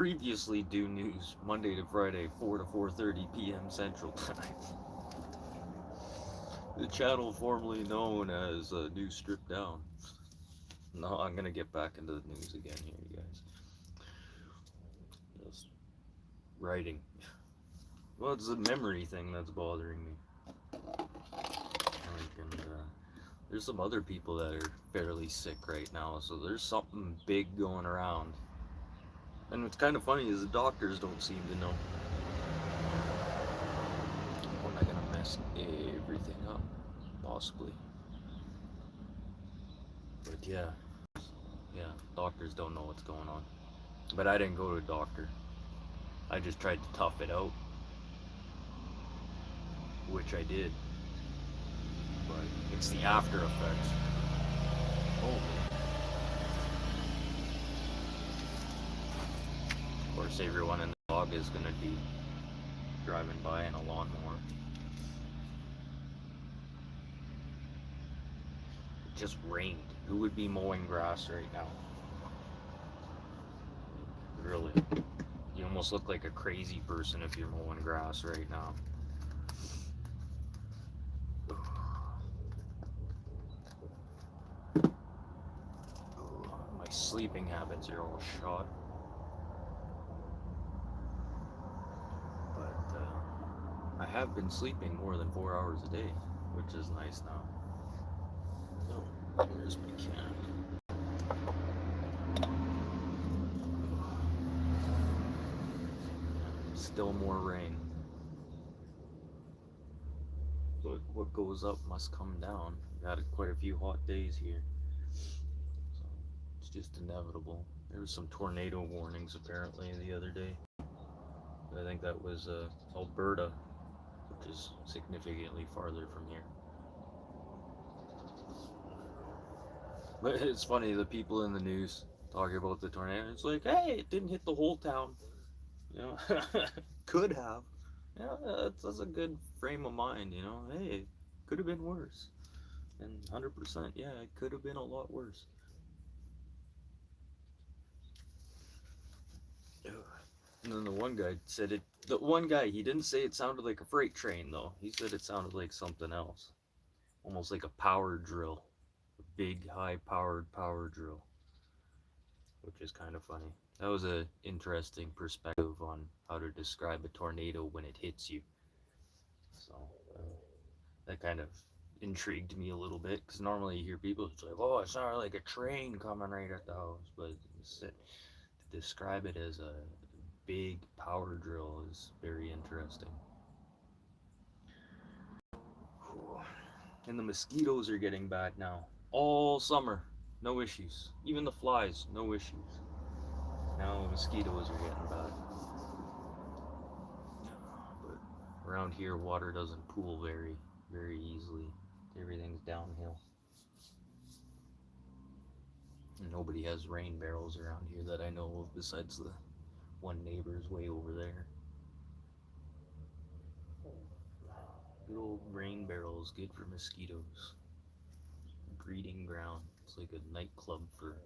Previously do news Monday to Friday, 4 to 4:30 p.m. Central Time. The channel formerly known as News Stripped Down. No, I'm gonna get back into the news again here, you guys. Just writing. Well, it's the memory thing that's bothering me. There's some other people that are fairly sick right now, so there's something big going around. And what's kind of funny is the doctors don't seem to know. Or am I gonna mess everything up? Possibly. But yeah, doctors don't know what's going on. But I didn't go to a doctor. I just tried to tough it out, which I did. But it's the after effects. Oh, of course, everyone in the dog is gonna be driving by in a lawnmower. It just rained. Who would be mowing grass right now? Really? You almost look like a crazy person if you're mowing grass right now. My sleeping habits are all shot. But I have been sleeping more than 4 hours a day, which is nice now. Oh, where's my can? Still more rain. But what goes up must come down. We had quite a few hot days here. So it's just inevitable. There was some tornado warnings apparently the other day. I think that was Alberta, which is significantly farther from here. But it's funny, the people in the news talking about the tornado. It's like, hey, it didn't hit the whole town. You know, could have. Yeah, that's a good frame of mind. You know, hey, could have been worse. And 100%, yeah, it could have been a lot worse. And then the one guy said it. The one guy, he didn't say it sounded like a freight train though. He said it sounded like something else, almost like a power drill, a big, high-powered power drill, which is kind of funny. That was a interesting perspective on how to describe a tornado when it hits you. So uh, that kind of intrigued me a little bit because normally you hear people it's like, oh, it sounded like a train coming right at the house, but to describe it as a big power drill is very interesting. And the mosquitoes are getting bad now. All summer, no issues. Even the flies, no issues. Now the mosquitoes are getting bad. But around here, water doesn't pool very easily. Everything's downhill. And nobody has rain barrels around here that I know of besides the one neighbor's way over there. Good old rain barrels, good for mosquitoes. Breeding ground. It's like a nightclub for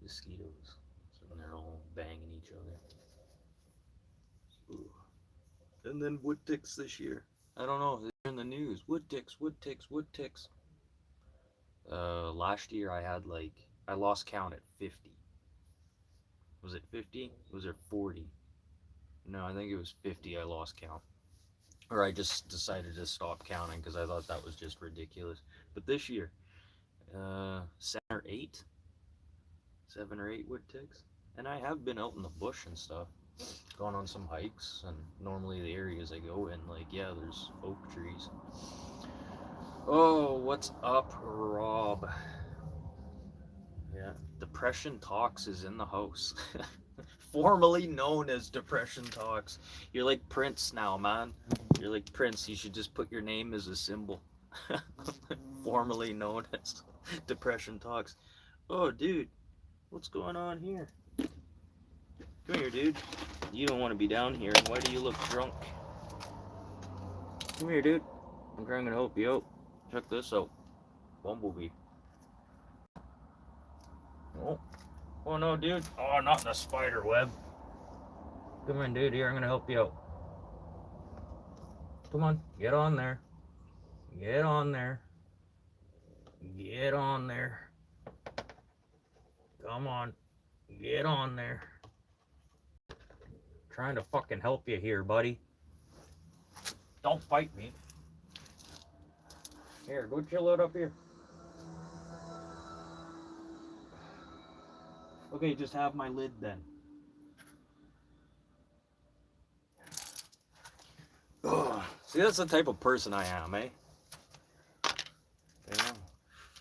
mosquitoes. So they're all banging each other. Ooh. And then wood ticks this year. I don't know. They're in the news. Wood ticks, wood ticks, wood ticks. Last year I lost count at 50. Was it 50? Was it 40? No, I think it was 50. I lost count, or I just decided to stop counting because I thought that was just ridiculous. But this year, 7 or 8, 7 or 8 wood ticks, and I have been out in the bush and stuff, gone on some hikes, and normally the areas I go in, like yeah, there's oak trees. Oh, what's up, Rob? Yeah, Depression Talks is in the house. Formerly known as Depression Talks. You're like Prince now, man. You're like Prince. You should just put your name as a symbol. Formerly known as Depression Talks. Oh, dude, what's going on here? Come here, dude. You don't want to be down here. Why do you look drunk? Come here, dude. I'm trying to help you out. Check this out. Bumblebee. Oh. Oh no, dude. Oh, not in the spider web. Come on, dude. Here, I'm gonna help you out. Come on, get on there. Get on there. Get on there. Come on. Get on there. Trying to fucking help you here, buddy. Don't fight me. Here, go chill out up here. Okay, just have my lid then. Ugh. See, that's the type of person I am, eh? Yeah,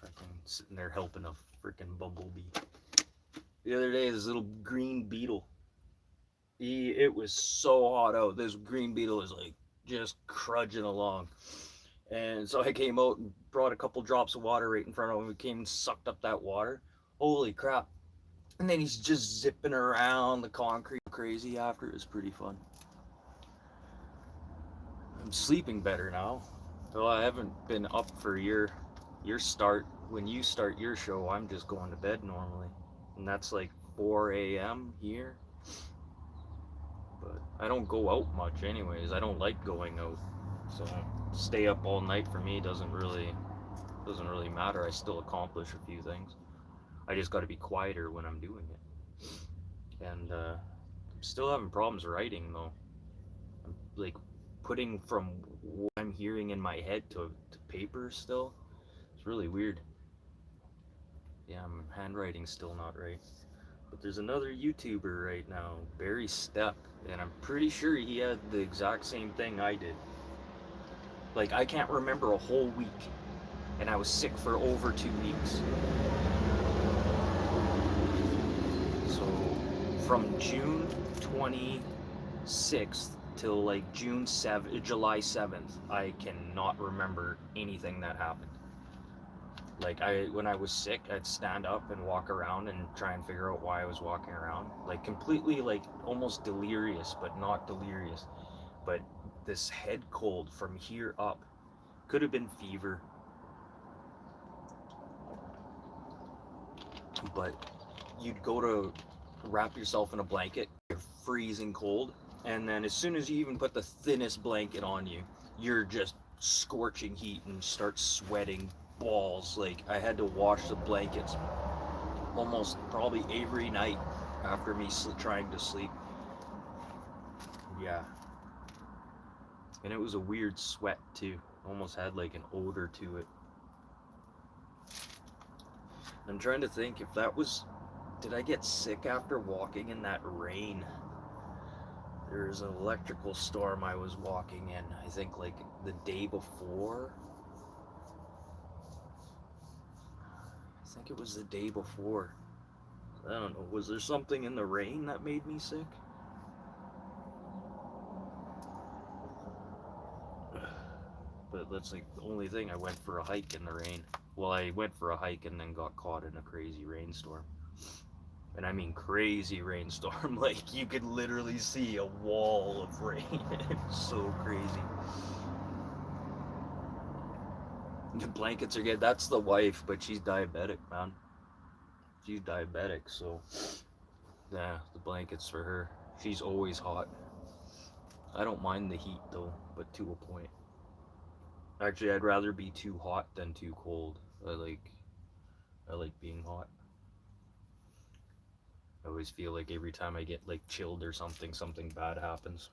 fucking sitting there helping a freaking bumblebee. The other day, this little green beetle. It was so hot out. This green beetle is like just crudging along. And so I came out and brought a couple drops of water right in front of him. We came and sucked up that water. Holy crap. And then he's just zipping around the concrete crazy after. It was pretty fun. I'm sleeping better now. Well, I haven't been up for your start. When you start your show, I'm just going to bed normally. And that's like 4 a.m. here. But I don't go out much anyways. I don't like going out. So stay up all night for me doesn't really matter. I still accomplish a few things. I just got to be quieter when I'm doing it. And I'm still having problems writing though. I'm like putting from what I'm hearing in my head to paper still. It's really weird. Yeah, my handwriting's still not right. But there's another YouTuber right now, Barry Stepp, and I'm pretty sure he had the exact same thing I did. Like, I can't remember a whole week, and I was sick for over 2 weeks. So, from June 26th till like July 7th, I cannot remember anything that happened. Like, when I was sick, I'd stand up and walk around and try and figure out why I was walking around. Like, completely, like, almost delirious, but not delirious. But this head cold from here up could have been fever. But you'd go to wrap yourself in a blanket, you're freezing cold, and then as soon as you even put the thinnest blanket on you, you're just scorching heat and start sweating balls. Like, I had to wash the blankets almost probably every night after me trying to sleep. Yeah. And it was a weird sweat too. Almost had like an odor to it. I'm trying to think if that was... Did I get sick after walking in that rain? There was an electrical storm I was walking in, I think like the day before. I think it was the day before. I don't know, was there something in the rain that made me sick? But that's like the only thing. I went for a hike in the rain. Well, I went for a hike and then got caught in a crazy rainstorm. And I mean crazy rainstorm. Like, you could literally see a wall of rain. It's so crazy. The blankets are good. That's the wife, but she's diabetic, man. She's diabetic, so yeah, the blankets for her. She's always hot. I don't mind the heat though, but to a point. Actually, I'd rather be too hot than too cold. I like being hot. I always feel like every time I get like chilled or something, something bad happens.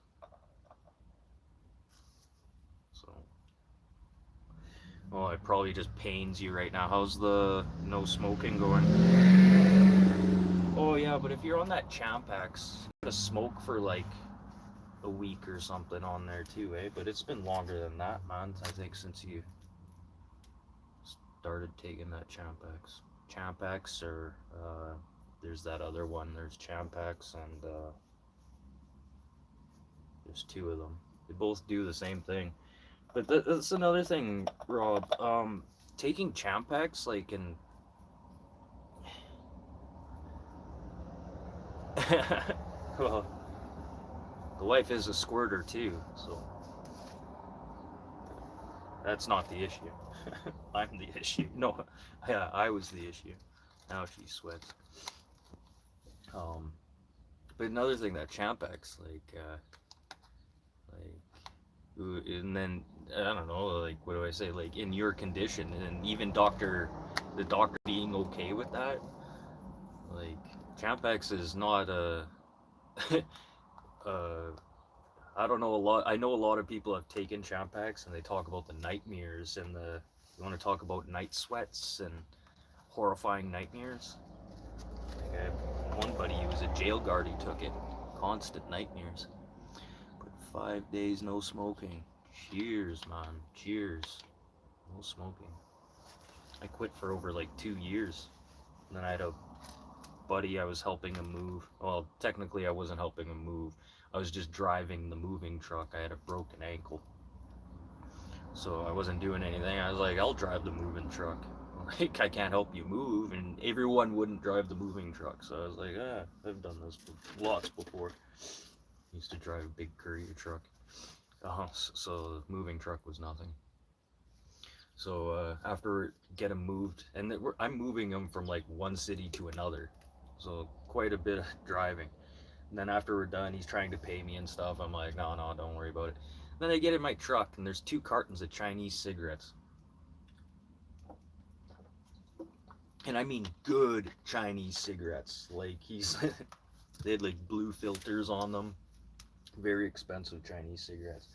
So, well, it probably just pains you right now. How's the no smoking going? Oh yeah, but if you're on that Champax, you gotta smoke for like a week or something on there too, eh? But it's been longer than that, man. I think since you started taking that Champax, or there's that other one. There's Champax and there's two of them. They both do the same thing. But that's another thing, Rob. Taking Champax, like, in... well, the wife is a squirter too, so that's not the issue. I'm the issue. No, yeah, I was the issue. Now she sweats. But another thing that Champex, and then I don't know, like what do I say, like in your condition, and even the doctor being okay with that, like Champex is not a, uh, I don't know a lot. I know a lot of people have taken Champax and they talk about the nightmares and the. You want to talk about night sweats and horrifying nightmares? Like I have one buddy who was a jail guard. He took it. Constant nightmares. But 5 days no smoking. Cheers, man. Cheers. No smoking. I quit for over like 2 years. And then I had a buddy I was helping him move. Well, technically I wasn't helping him move. I was just driving the moving truck. I had a broken ankle. So I wasn't doing anything. I was like, I'll drive the moving truck. Like, I can't help you move. And everyone wouldn't drive the moving truck. So I was like, I've done this lots before. Used to drive a big courier truck. So the moving truck was nothing. So after get him moved, and I'm moving him from like one city to another. So quite a bit of driving. And then after we're done, he's trying to pay me and stuff. I'm like, no, don't worry about it. Then I get in my truck, and there's 2 cartons of Chinese cigarettes. And I mean good Chinese cigarettes. Like, they had like blue filters on them. Very expensive Chinese cigarettes.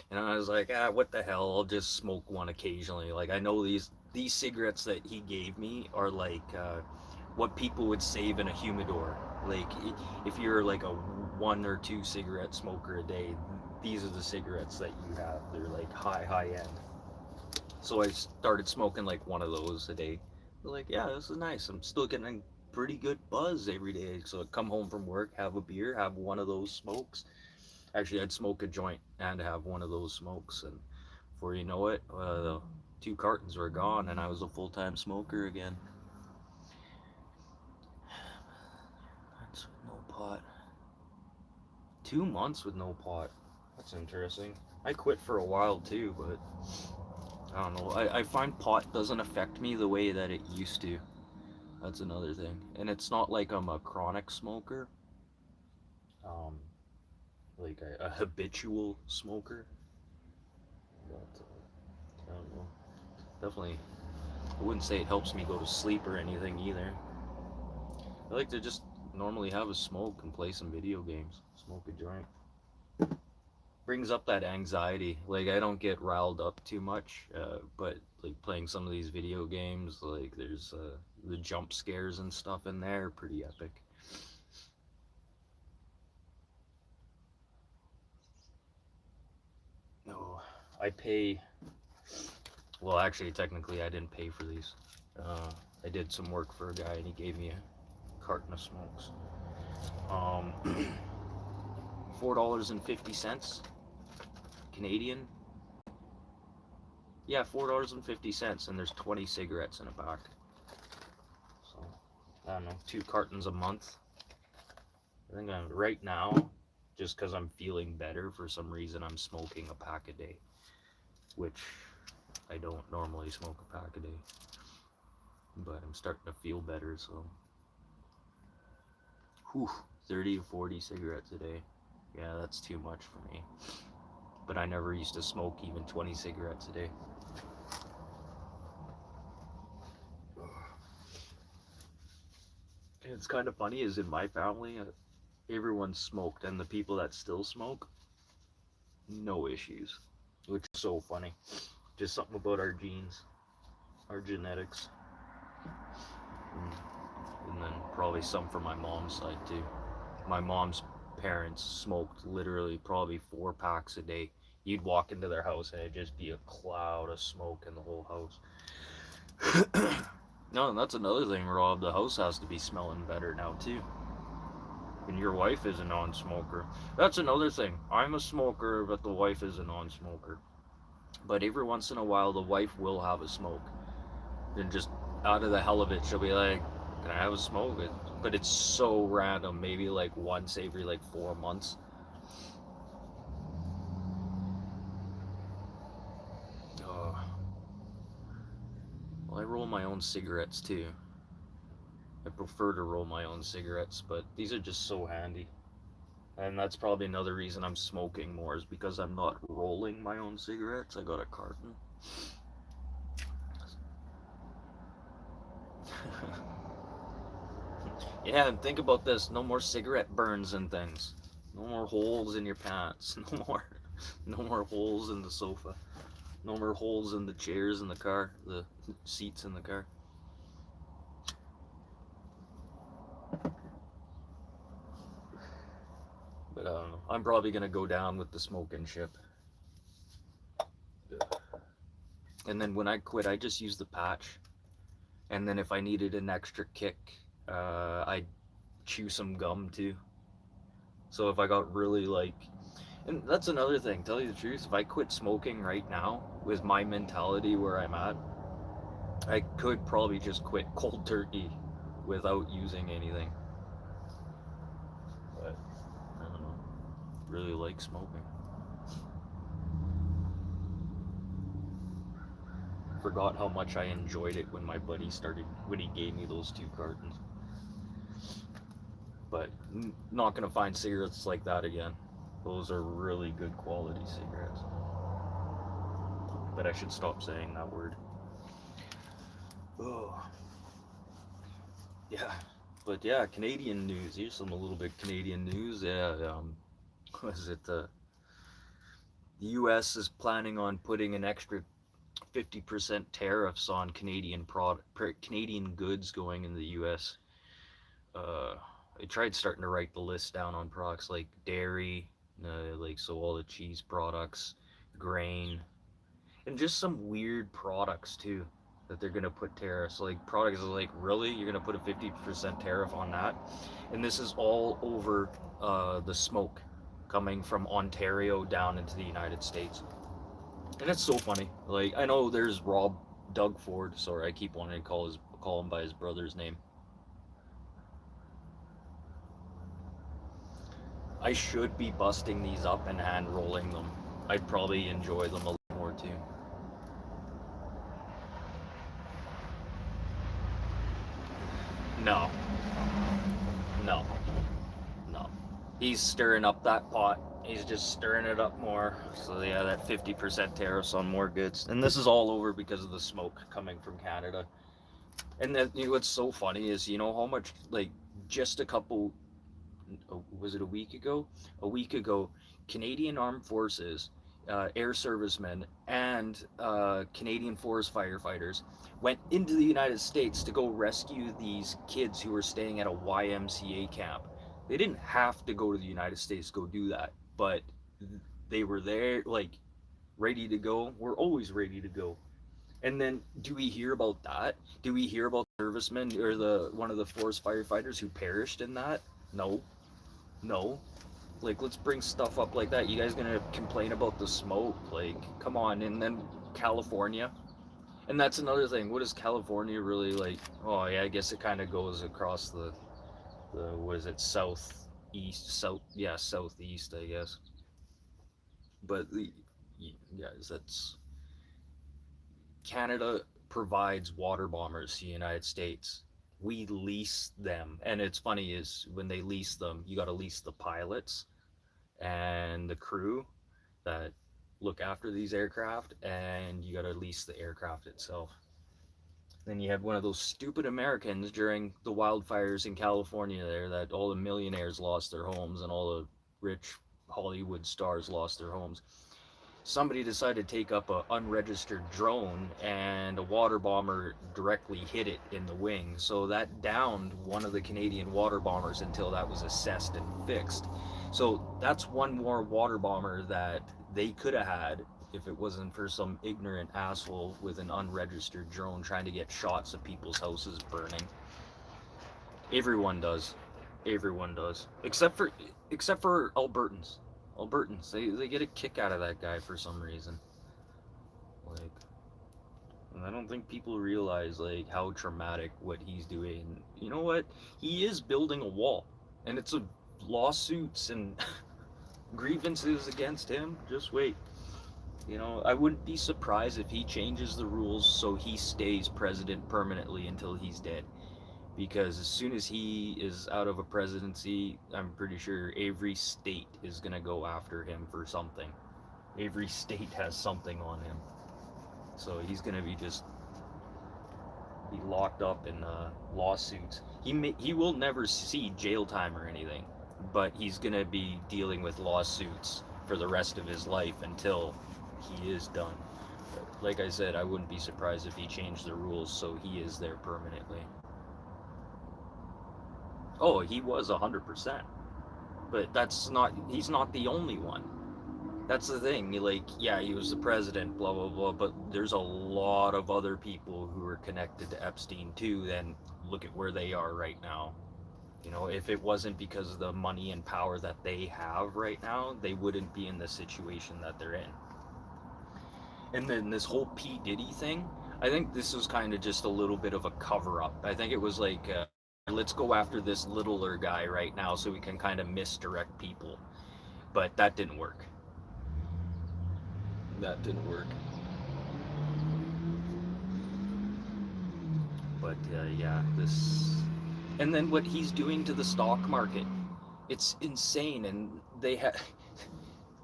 And I was like, what the hell? I'll just smoke one occasionally. Like, I know these cigarettes that he gave me are like what people would save in a humidor. Like, if you're like a 1 or 2 cigarette smoker a day, these are the cigarettes that you have. They're like high end. So I started smoking like one of those a day. Like, yeah, this is nice. I'm still getting a pretty good buzz every day. So I'd come home from work, have a beer, have one of those smokes. Actually, I'd smoke a joint and have one of those smokes. And before you know it, the 2 cartons were gone, and I was a full-time smoker again. That's with no pot. 2 months with no pot. That's interesting. I quit for a while too, but I don't know. I find pot doesn't affect me the way that it used to. That's another thing. And it's not like I'm a chronic smoker. Um, like a habitual smoker. But I don't know. Definitely, I wouldn't say it helps me go to sleep or anything either. I like to just normally have a smoke and play some video games. Smoke a joint. Brings up that anxiety. Like, I don't get riled up too much, but like playing some of these video games, like there's the jump scares and stuff in there, pretty epic. No, I pay. Well, actually, technically, I didn't pay for these. I did some work for a guy, and he gave me a carton of smokes. Um, $4.50 Canadian. Yeah, $4.50, and there's 20 cigarettes in a pack. So I don't know, 2 cartons a month. I think right now, just because I'm feeling better for some reason, I'm smoking a pack a day, which I don't normally smoke a pack a day. But I'm starting to feel better, so. Whew, 30 to 40 cigarettes a day. Yeah, that's too much for me. But I never used to smoke even 20 cigarettes a day. And it's kind of funny, is in my family, everyone smoked, and the people that still smoke, no issues. Which is so funny. Just something about our genes, our genetics. And then probably some from my mom's side too. My mom's parents smoked literally probably 4 packs a day. You'd walk into their house and it'd just be a cloud of smoke in the whole house. No, and that's another thing, Rob. The house has to be smelling better now too. And your wife is a non-smoker. That's another thing. I'm a smoker, but the wife is a non-smoker. But every once in a while, the wife will have a smoke. And just out of the hell of it, she'll be like, "Can I have a smoke?" But it's so random. Maybe like once every like 4 months. Oh. Well, I roll my own cigarettes too. I prefer to roll my own cigarettes, but these are just so handy. And that's probably another reason I'm smoking more, is because I'm not rolling my own cigarettes. I got a carton. Yeah, and think about this. No more cigarette burns and things. No more holes in your pants. No more holes in the sofa. No more holes in the chairs in the car, the seats in the car. But I don't know. I'm probably gonna go down with the smoking ship. And then when I quit, I just use the patch. And then if I needed an extra kick, I'd chew some gum too. So if I got really like, and that's another thing, tell you the truth, if I quit smoking right now with my mentality where I'm at, I could probably just quit cold turkey without using anything. But I don't know. Really like smoking. Forgot how much I enjoyed it when my buddy when he gave me those 2 cartons. But not gonna find cigarettes like that again. Those are really good quality cigarettes. But I should stop saying that word. Oh, yeah. But yeah, Canadian news. Here's some a little bit Canadian news. Yeah, was it the U.S. is planning on putting an extra 50% tariffs on Canadian goods going in the U.S. Uh, I tried starting to write the list down on products like dairy, like so all the cheese products, grain, and just some weird products too that they're gonna put tariffs. Like products like, really, you're gonna put a 50% tariff on that, and this is all over the smoke coming from Ontario down into the United States. And it's so funny. Like, I know there's Doug Ford. Sorry, I keep wanting to call him by his brother's name. I should be busting these up and hand rolling them. I'd probably enjoy them a lot more too. No, no, no. He's stirring up that pot. He's just stirring it up more. So yeah, that 50% tariffs on more goods, and this is all over because of the smoke coming from Canada. And then, what's so funny is, how much, like, just a couple, was it a week ago? A week ago, Canadian Armed Forces, air servicemen, and Canadian Forest firefighters went into the United States to go rescue these kids who were staying at a YMCA camp. They didn't have to go to the United States to go do that, but they were there, like, ready to go. We're always ready to go. And then, do we hear about that? Do we hear about the servicemen or the one of the forest firefighters who perished in that? No, no. Like, let's bring stuff up like that. You guys gonna complain about the smoke? Like, come on. And then California, and that's another thing. What is California really like? Oh yeah, I guess it kind of goes across the what is it, southeast, I guess. But guys, that's Canada provides water bombers to the United States. We lease them, and it's funny is when they lease them, you got to lease the pilots and the crew that look after these aircraft, and you got to lease the aircraft itself. Then you have one of those stupid Americans during the wildfires in California there, that all the millionaires lost their homes and all the rich Hollywood stars lost their homes. Somebody decided to take up a unregistered drone, and a water bomber directly hit it in the wing. So that downed one of the Canadian water bombers until that was assessed and fixed. So that's one more water bomber that they could have had if it wasn't for some ignorant asshole with an unregistered drone trying to get shots of people's houses burning. Everyone does. Everyone does. Except for Albertans. Albertans. They get a kick out of that guy for some reason. Like, and I don't think people realize like how traumatic what he's doing. You know what? He is building a wall, and it's a lawsuits and grievances against him. Just wait. I wouldn't be surprised if he changes the rules so he stays president permanently until he's dead. because as soon as he is out of a presidency, I'm pretty sure every state is going to go after him for something. Every state has something on him. So he's going to be locked up in lawsuits. He will never see jail time or anything, but he's going to be dealing with lawsuits for the rest of his life until he is done. Like I said, I wouldn't be surprised if he changed the rules so he is there permanently. Oh, he was 100%. But he's not the only one. That's the thing. Like, yeah, he was the president, blah, blah, blah, but there's a lot of other people who are connected to Epstein too, and look at where they are right now. You know, if it wasn't because of the money and power that they have right now, they wouldn't be in the situation that they're in. And then this whole P. Diddy thing, I think this was kind of just a little bit of a cover up. I think it was like, let's go after this littler guy right now so we can kind of misdirect people. But that didn't work. That didn't work. But yeah, this. And then what he's doing to the stock market, it's insane. And they have.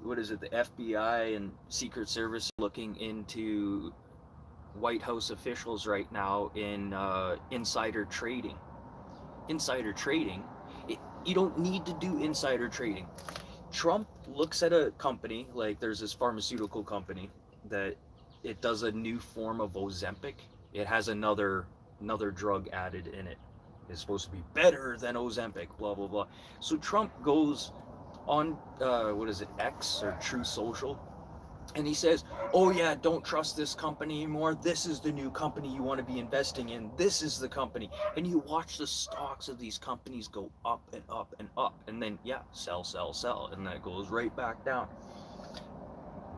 What is it? The FBI and Secret Service looking into White House officials right now in insider trading. Insider trading, you don't need to do insider trading. Trump looks at a company, like there's this pharmaceutical company that it does a new form of Ozempic. It has another drug added in it. It's supposed to be better than Ozempic, blah blah blah. So Trump goes on what is it, X or True Social, and he says, "Oh yeah, don't trust this company anymore. This is the new company you want to be investing in. This is the company." And you watch the stocks of these companies go up and up and up, and then yeah, sell, sell, sell, and then it goes right back down.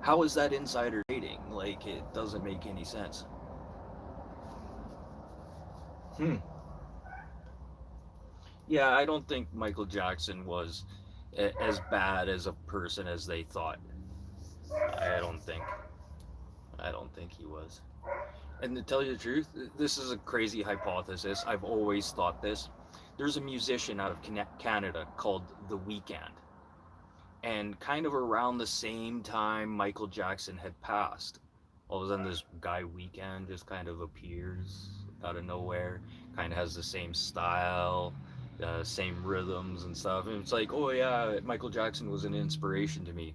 How is that insider trading? Like, it doesn't make any sense. Hmm. Yeah, I don't think Michael Jackson was as bad as a person as they thought. I don't think. I don't think he was. And to tell you the truth, this is a crazy hypothesis. I've always thought this. There's a musician out of Canada called The Weeknd. And kind of around the same time Michael Jackson had passed, all of a sudden this guy Weeknd just kind of appears out of nowhere, kind of has the same style, same rhythms and stuff. And it's like, oh yeah, Michael Jackson was an inspiration to me.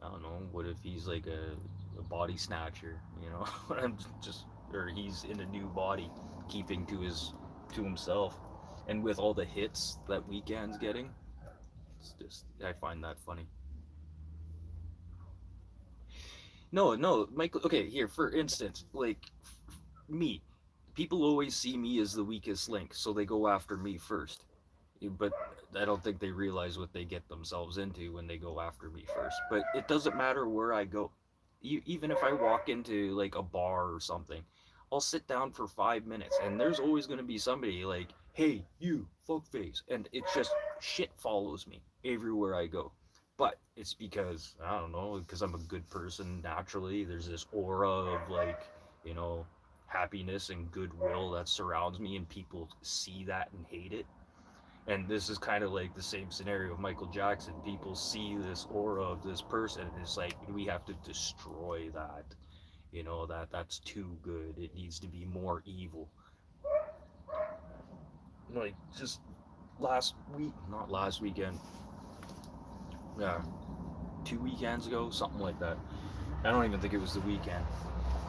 I don't know. What if he's like a body snatcher? You know, I'm just, or he's in a new body, keeping to himself, and with all the hits that Weeknd's getting, it's just I find that funny. No, no, Michael. Okay, here for instance, like me, people always see me as the weakest link, so they go after me first. But I don't think they realize what they get themselves into when they go after me first. But it doesn't matter where I go. Even if I walk into like a bar or something, I'll sit down for 5 minutes and there's always going to be somebody like, hey, you, fuckface. And it's just shit follows me everywhere I go. But it's because, I don't know, because I'm a good person naturally. There's this aura of like, you know, happiness and goodwill that surrounds me, and people see that and hate it. And this is kind of like the same scenario of Michael Jackson. People see this aura of this person, and it's like we have to destroy that. You know, that's too good. It needs to be more evil. Like just last week, not last weekend. Yeah, 2 weekends ago, something like that. I don't even think it was the weekend.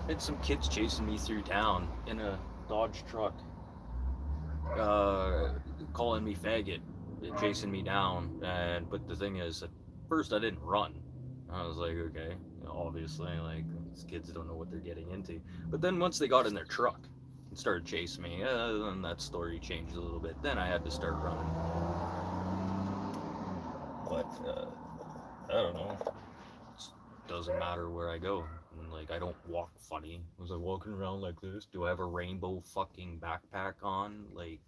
I had some kids chasing me through town in a Dodge truck, uh, calling me faggot, chasing me down. And but the thing is, at first I didn't run. I was like, okay, obviously, like these kids don't know what they're getting into. But then once they got in their truck and started chasing me, then that story changed a little bit. Then I had to start running. But I don't know. It doesn't matter where I go. And, like, I don't walk funny. Was I walking around like this? Do I have a rainbow fucking backpack on? Like,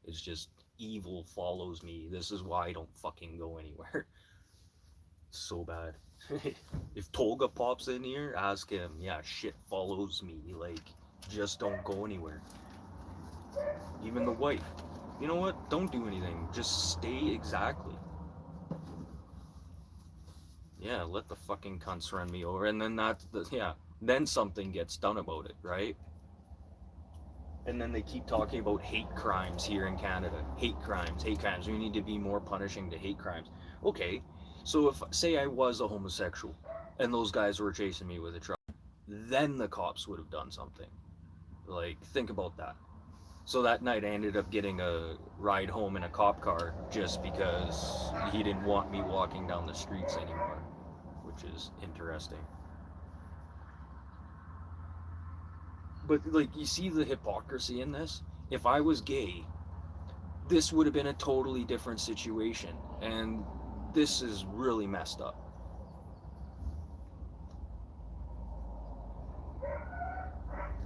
it's just evil follows me. This is why I don't fucking go anywhere. So bad. If Tolga pops in here, ask him. Yeah, shit follows me. Like, just don't go anywhere. Even the wife. You know what? Don't do anything. Just stay exactly. Yeah, let the fucking cunts run me over, and then then something gets done about it, right? And then they keep talking about hate crimes here in Canada. Hate crimes, hate crimes. We need to be more punishing to hate crimes. Okay, so if, say, I was a homosexual and those guys were chasing me with a truck, then the cops would have done something. Like, think about that. So that night I ended up getting a ride home in a cop car just because he didn't want me walking down the streets anymore, which is interesting. But, like, you see the hypocrisy in this? If I was gay, this would have been a totally different situation. And this is really messed up.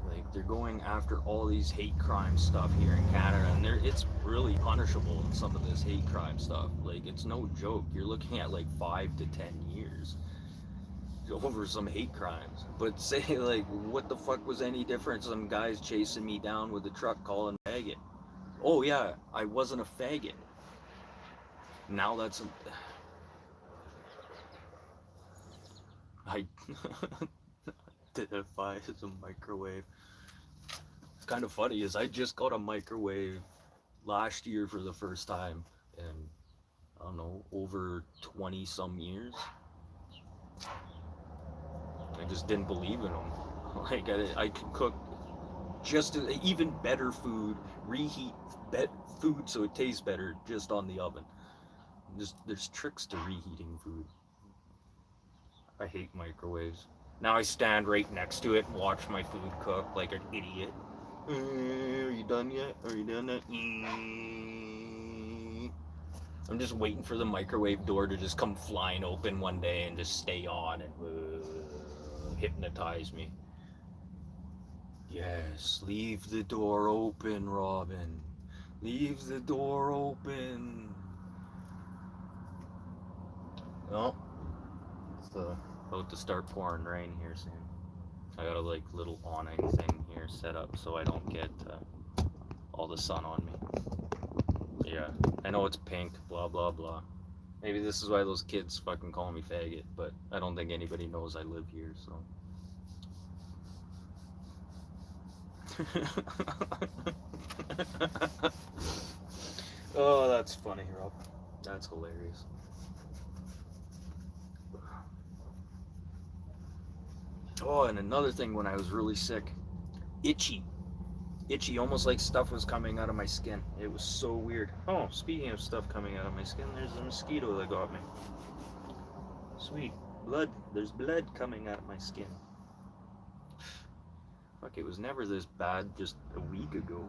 Like, they're going after all these hate crime stuff here in Canada, and it's really punishable in some of this hate crime stuff. Like, it's no joke. You're looking at like 5 to 10 years over some hate crimes. But say, like, what the fuck was any difference? Some guys chasing me down with a truck calling faggot. Oh yeah, I wasn't a faggot. Now that's I identify as a microwave. It's kind of funny is I just got a microwave last year for the first time in, I don't know, over 20 some years. I just didn't believe in them. Like, I could cook just even better food, reheat food so it tastes better just on the oven. There's tricks to reheating food. I hate microwaves. Now I stand right next to it and watch my food cook like an idiot. Are you done yet? Are you done yet? I'm just waiting for the microwave door to just come flying open one day and just stay on and hypnotize me. Yes, leave the door open, Robin. Leave the door open. Oh, it's about to start pouring rain here soon. I got a like little awning thing here set up so I don't get all the sun on me. Yeah, I know it's pink, blah blah blah. Maybe this is why those kids fucking call me faggot, but I don't think anybody knows I live here, so. Oh, that's funny, Rob. That's hilarious. Oh, and another thing when I was really sick, itchy. Itchy, almost like stuff was coming out of my skin. It was so weird. Oh, speaking of stuff coming out of my skin, there's a mosquito that got me. Sweet. Blood. There's blood coming out of my skin. Fuck, it was never this bad just a week ago.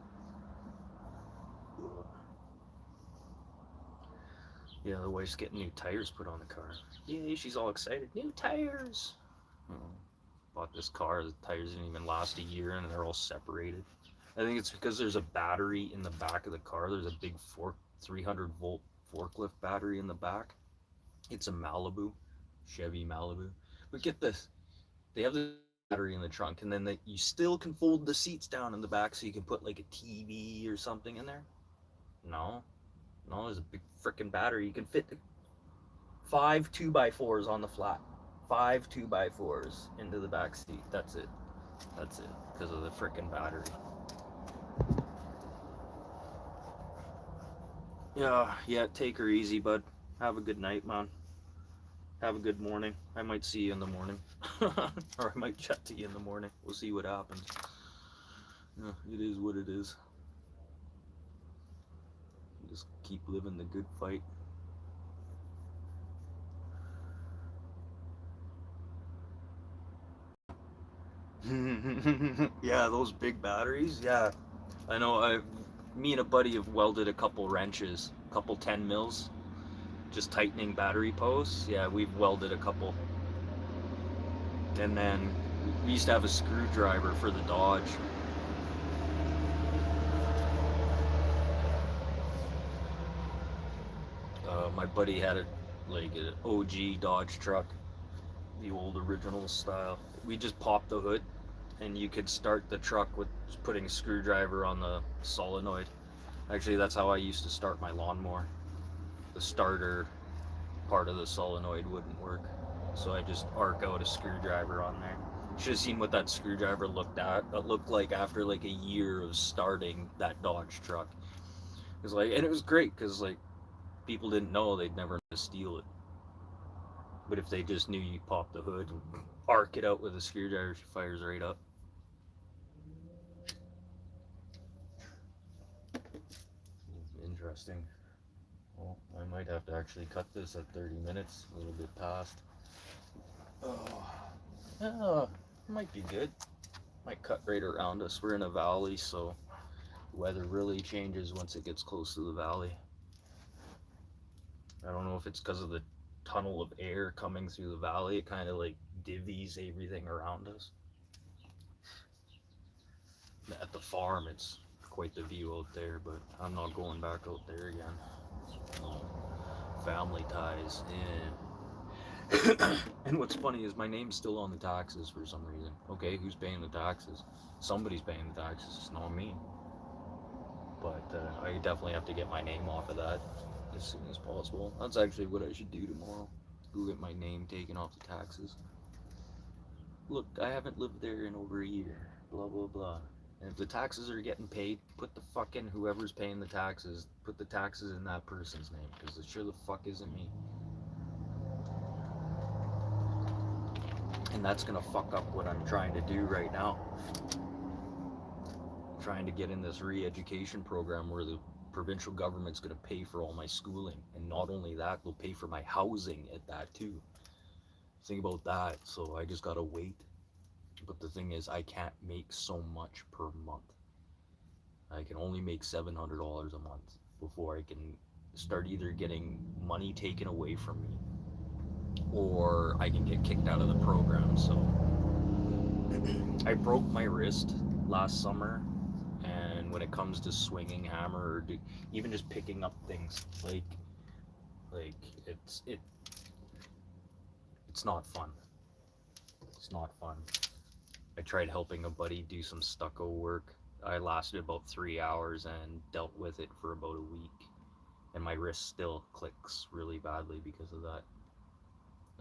Yeah, the wife's getting new tires put on the car. Yay, she's all excited. New tires! Oh, bought this car, the tires didn't even last a year and they're all separated. I think it's because there's a battery in the back of the car. There's a big 300 volt forklift battery in the back. It's a Malibu, Chevy Malibu. But get this, they have the battery in the trunk, and then you still can fold the seats down in the back so you can put like a TV or something in there. No, there's a big freaking battery. You can fit 5 2x4s on the flat. 5 2x4s into the back seat. That's it. Because of the freaking battery. Yeah, take her easy, bud. Have a good night, man. Have a good morning. I might see you in the morning. Or I might chat to you in the morning. We'll see what happens. Yeah, it is what it is. Just keep living the good fight. Yeah, those big batteries. Yeah, I know. Me and a buddy have welded a couple wrenches, a couple 10 mils, just tightening battery posts. Yeah, we've welded a couple. And then we used to have a screwdriver for the Dodge. My buddy had like an OG Dodge truck, the old original style. We just popped the hood, and you could start the truck with putting a screwdriver on the solenoid. Actually, that's how I used to start my lawnmower. The starter part of the solenoid wouldn't work, so I just arc out a screwdriver on there. Should have seen what that screwdriver looked like after like a year of starting that Dodge truck. It was like, and it was great because like people didn't know, they'd never steal it. But if they just knew you pop the hood and arc it out with a screwdriver, she fires right up. Interesting. Well, I might have to actually cut this at 30 minutes, a little bit past. Oh, might be good. Might cut right around us. We're in a valley, so the weather really changes once it gets close to the valley. I don't know if it's because of the tunnel of air coming through the valley. It kind of like divvies everything around us. At the farm, it's quite the view out there, but I'm not going back out there again. Family ties in. And what's funny is my name's still on the taxes for some reason. Okay, who's paying the taxes? Somebody's paying the taxes, it's not me. But I definitely have to get my name off of that as soon as possible. That's actually what I should do tomorrow. Go get my name taken off the taxes. Look, I haven't lived there in over a year. Blah, blah, blah. And if the taxes are getting paid, put the fucking whoever's paying the taxes, put the taxes in that person's name, because it sure the fuck isn't me. And that's gonna fuck up what I'm trying to do right now. I'm trying to get in this re-education program where the provincial government's gonna pay for all my schooling, and not only that, they'll pay for my housing at that too. Think about that. So I just gotta wait. But the thing is, I can't make so much per month. I can only make $700 a month before I can start either getting money taken away from me or I can get kicked out of the program. So I broke my wrist last summer, and when it comes to swinging hammer or even just picking up things, like it's not fun. It's not fun. I tried helping a buddy do some stucco work. I lasted about 3 hours and dealt with it for about a week. And my wrist still clicks really badly because of that.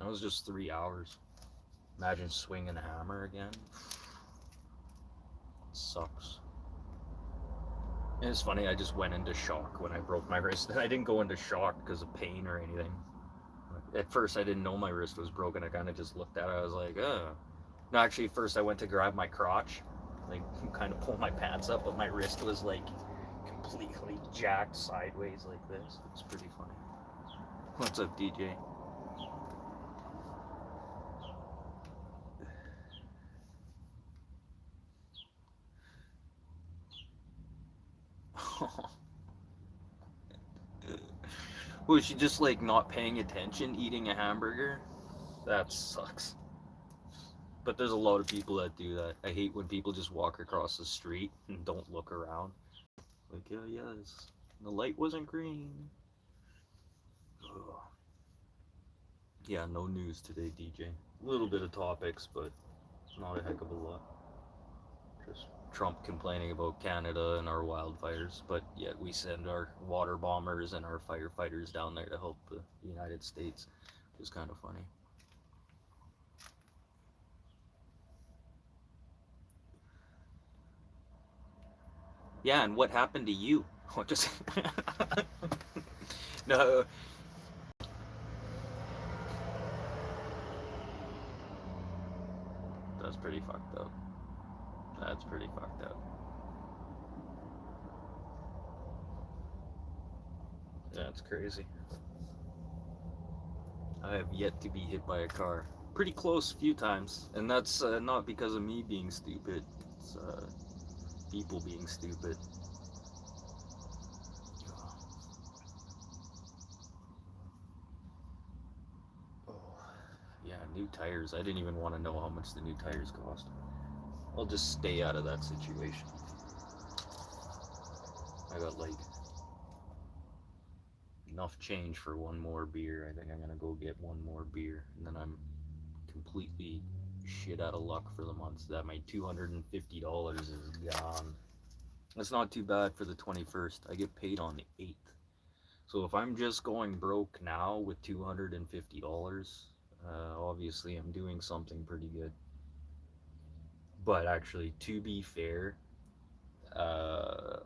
That was just 3 hours. Imagine swinging a hammer again. It sucks. And it's funny, I just went into shock when I broke my wrist. I didn't go into shock because of pain or anything. At first, I didn't know my wrist was broken. I kind of just looked at it. I was like, ugh. No, actually, at first I went to grab my crotch, like kind of pull my pants up, but my wrist was like completely jacked sideways like this. It's pretty funny. What's up, DJ? Was she just like not paying attention eating a hamburger? That sucks. But there's a lot of people that do that. I hate when people just walk across the street and don't look around. Like, yeah, yes, the light wasn't green. Ugh. Yeah, no news today, DJ. A little bit of topics, but not a heck of a lot. Just Trump complaining about Canada and our wildfires, but yet we send our water bombers and our firefighters down there to help the United States, which is kind of funny. Yeah, and what happened to you? Just no. That's pretty fucked up. That's pretty fucked up. That's crazy. I have yet to be hit by a car. Pretty close a few times, and that's not because of me being stupid. It's people being stupid. Oh, yeah, new tires. I didn't even want to know how much the new tires cost. I'll just stay out of that situation. I got like enough change for one more beer. I think I'm gonna go get one more beer, and then I'm completely shit out of luck for the month that my $250 is gone. That's not too bad for the 21st. I get paid on the 8th. So if I'm just going broke now with $250, obviously I'm doing something pretty good. But actually, to be fair, uh,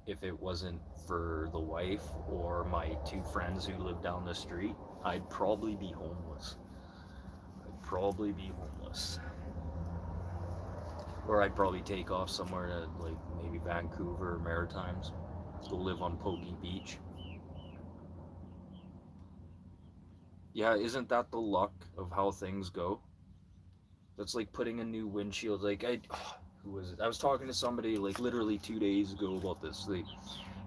if it wasn't for the wife or my two friends who live down the street, I'd probably be homeless. I'd probably be homeless. Or I'd probably take off somewhere to like maybe Vancouver or Maritimes, go live on Pokey Beach. Yeah, isn't that the luck of how things go? That's like putting a new windshield. Like who was it? I was talking to somebody like literally 2 days ago about this. They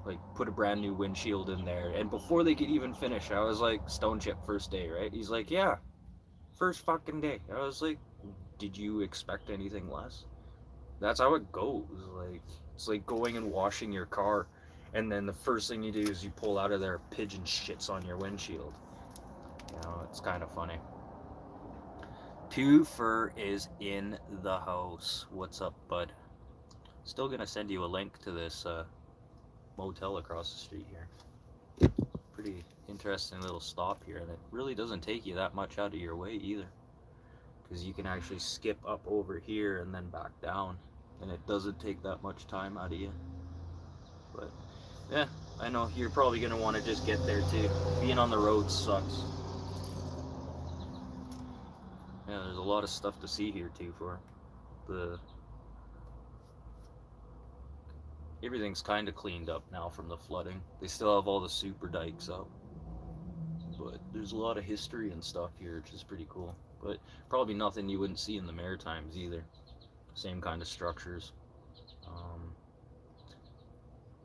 like put a brand new windshield in there, and before they could even finish, I was like, "Stone Chip, first day, right?" He's like, "Yeah, first fucking day." I was like, "Did you expect anything less?" That's how it goes. Like it's like going and washing your car, and then the first thing you do is you pull out of there, a pigeon shits on your windshield. You know, it's kind of funny. Two Fur is in the house. What's up, bud? Still gonna send you a link to this motel across the street here. Pretty interesting little stop here, and it really doesn't take you that much out of your way either, because you can actually skip up over here and then back down, and it doesn't take that much time out of you. But yeah, I know you're probably gonna want to just get there too. Being on the road sucks. Yeah, there's a lot of stuff to see here too. For the everything's kind of cleaned up now from the flooding. They still have all the super dikes up, but there's a lot of history and stuff here, which is pretty cool. But probably nothing you wouldn't see in the Maritimes either. Same kind of structures. Um,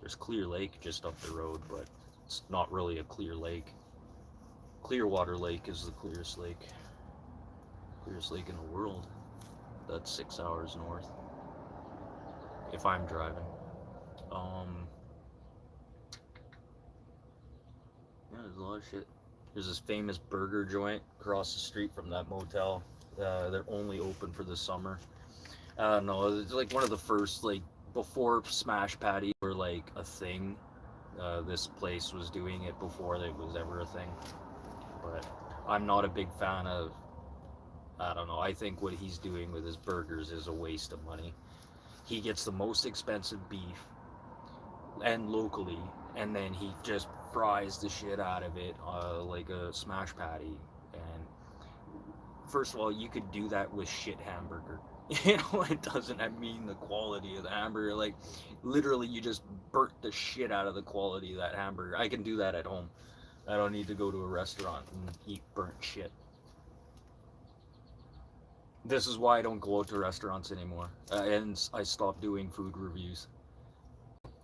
there's Clear Lake just up the road, but it's not really a clear lake. Clearwater Lake is the clearest lake in the world. That's 6 hours north. If I'm driving. Um, yeah, there's a lot of shit. There's this famous burger joint across the street from that motel. They're only open for the summer. No, it's like one of the first, like, before Smash Patty were like a thing. This place was doing it before it was ever a thing. But I'm not a big fan of. I don't know. I think what he's doing with his burgers is a waste of money. He gets the most expensive beef and locally, and then he just fries the shit out of it like a Smash Patty. And first of all, you could do that with shit hamburger. You know, it doesn't mean the quality of the hamburger. Like, literally, you just burnt the shit out of the quality of that hamburger. I can do that at home. I don't need to go to a restaurant and eat burnt shit. This is why I don't go out to restaurants anymore. And I stopped doing food reviews.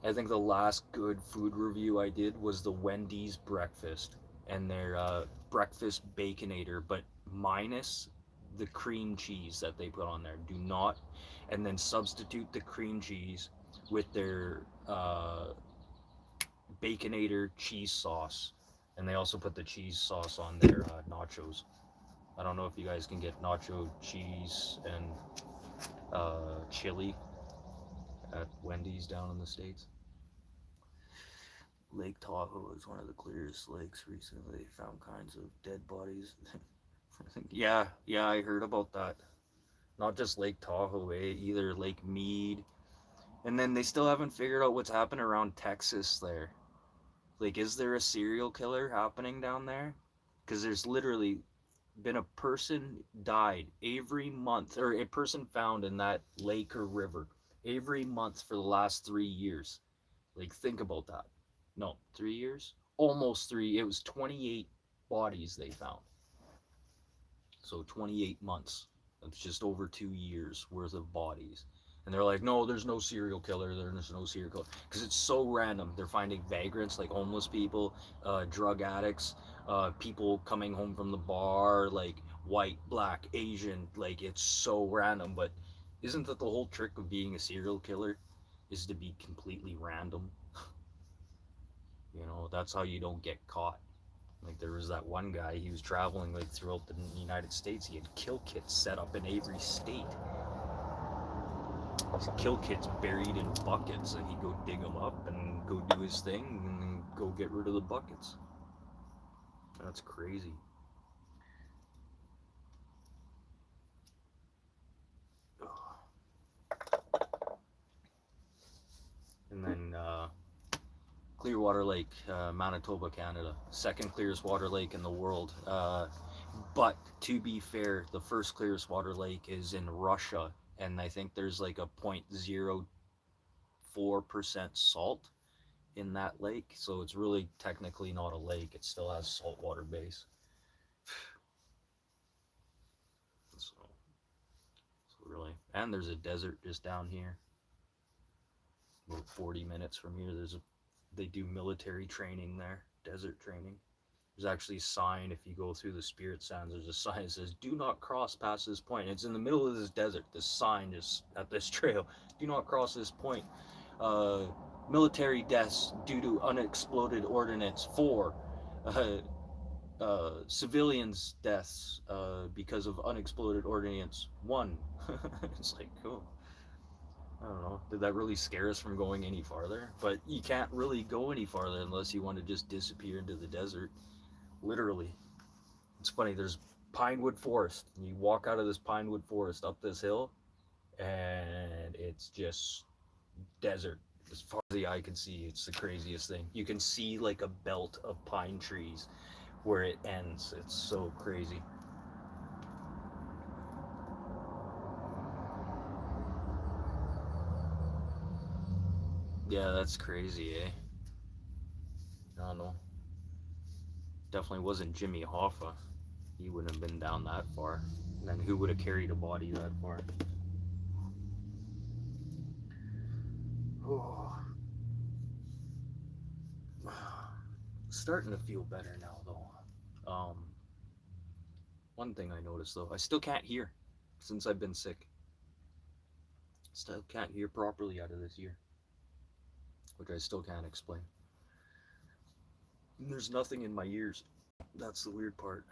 I think the last good food review I did was the Wendy's breakfast and their breakfast baconator, but minus the cream cheese that they put on there. Do not, and then substitute the cream cheese with their baconator cheese sauce, and they also put the cheese sauce on their nachos. I don't know if you guys can get nacho cheese and chili at Wendy's down in the States. Lake Tahoe is one of the clearest lakes recently. Found kinds of dead bodies. Yeah, I heard about that. Not just Lake Tahoe, either Lake Mead. And then they still haven't figured out what's happening around Texas there. Like, is there a serial killer happening down there? Because there's literally been a person died every month, or a person found in that lake or river every month for the last 3 years. Like, think about that. No, 3 years? Almost three. It was 28 bodies they found. So 28 months. That's just over 2 years worth of bodies. And they're like, no, there's no serial killer. There's no serial killer. Because it's so random. They're finding vagrants, like homeless people, drug addicts, people coming home from the bar, like white, black, Asian. Like, it's so random. But isn't that the whole trick of being a serial killer? Is to be completely random? You know, that's how you don't get caught. Like there was that one guy, he was traveling like throughout the United States. He had kill kits set up in every state. These kill kits buried in buckets, and he'd go dig them up and go do his thing and then go get rid of the buckets. That's crazy. And then Clearwater Lake, Manitoba, Canada. Second clearest water lake in the world. But to be fair, the first clearest water lake is in Russia, and I think there's like a 0.04% salt in that lake, so it's really technically not a lake. It still has saltwater base. So really, and there's a desert just down here. About 40 minutes from here, they do military training there, desert training. There's actually a sign if you go through the Spirit Sands. There's a sign that says, "Do not cross past this point." It's in the middle of this desert. This sign is at this trail. Do not cross this point. Military deaths due to unexploded ordnance. 4. Civilians deaths because of unexploded ordnance. 1. It's like, cool. I don't know. Did that really scare us from going any farther? But you can't really go any farther unless you want to just disappear into the desert. Literally. It's funny, there's Pinewood Forest. And you walk out of this Pinewood Forest up this hill, and it's just desert. As far as the eye can see, it's the craziest thing. You can see like a belt of pine trees where it ends. It's so crazy. Yeah, that's crazy, eh? I don't know. Definitely wasn't Jimmy Hoffa. He wouldn't have been down that far. And then who would have carried a body that far? Oh. Starting to feel better now, though. One thing I noticed, though, I still can't hear since I've been sick. Still can't hear properly out of this ear, which I still can't explain. And there's nothing in my ears. That's the weird part.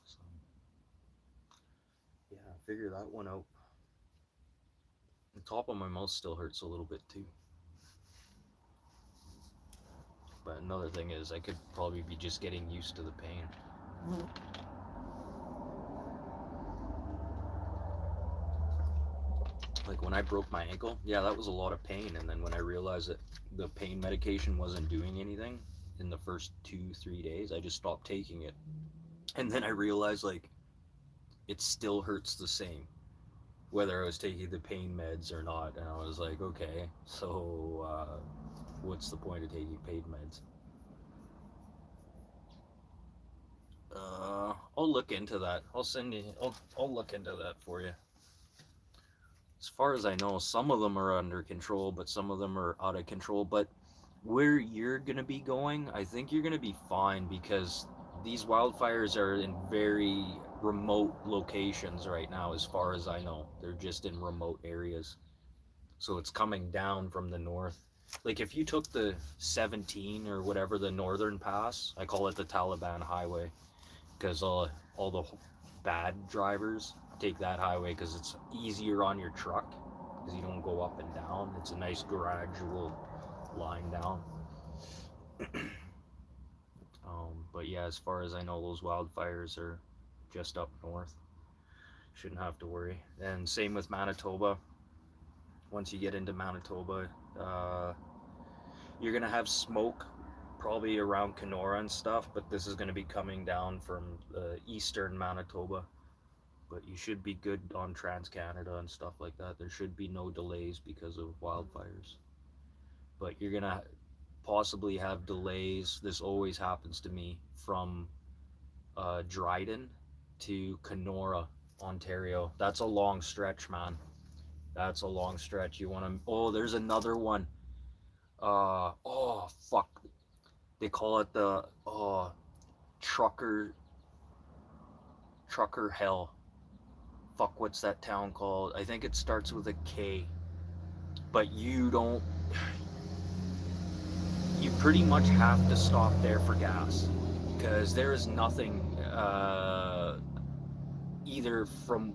So, yeah, figure that one out. The top of my mouth still hurts a little bit too. But another thing is, I could probably be just getting used to the pain. Like when I broke my ankle, yeah, that was a lot of pain. And then when I realized that the pain medication wasn't doing anything in the first 2-3 days, I just stopped taking it. And then I realized, like, it still hurts the same, whether I was taking the pain meds or not. And I was like, okay, so what's the point of taking pain meds? I'll look into that. I'll look into that for you. As far as I know, some of them are under control, but some of them are out of control. But where you're going to be going, I think you're going to be fine, because these wildfires are in very remote locations right now, as far as I know. They're just in remote areas. So it's coming down from the north. Like if you took the 17 or whatever, the northern pass, I call it the Taliban highway, because all the bad drivers take that highway because it's easier on your truck, because you don't go up and down. It's a nice gradual line down. But yeah, as far as I know, those wildfires are just up north. Shouldn't have to worry. And same with Manitoba. Once you get into Manitoba, you're gonna have smoke probably around Kenora and stuff, but this is gonna be coming down from eastern Manitoba. But you should be good on Trans-Canada and stuff like that. There should be no delays because of wildfires. But you're gonna possibly have delays. This always happens to me, from Dryden to Kenora, Ontario. That's a long stretch, man. That's a long stretch. You want to... Oh, there's another one. Oh, fuck. They call it the trucker hell. Fuck, what's that town called? I think it starts with a K. But you pretty much have to stop there for gas, because there is nothing either from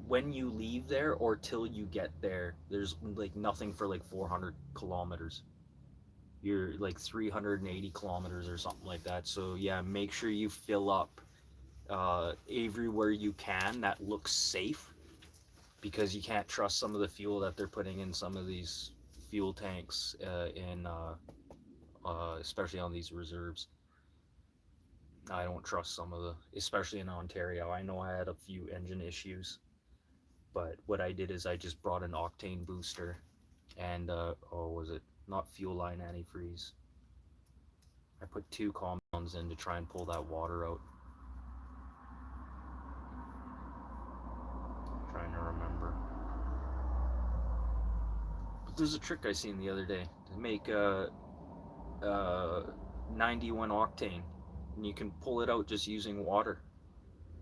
when you leave there or till you get there. There's like nothing for like 400 kilometers. You're like 380 kilometers or something like that. So yeah, make sure you fill up everywhere you can that looks safe, because you can't trust some of the fuel that they're putting in some of these fuel tanks especially on these reserves. I don't trust some of the, especially in Ontario. I know I had a few engine issues, but what I did is I just brought an octane booster and was it not Fuel Line antifreeze? I put 2 compounds in to try and pull that water out. I'm trying to remember. But there's a trick I seen the other day to make 91 octane, and you can pull it out just using water.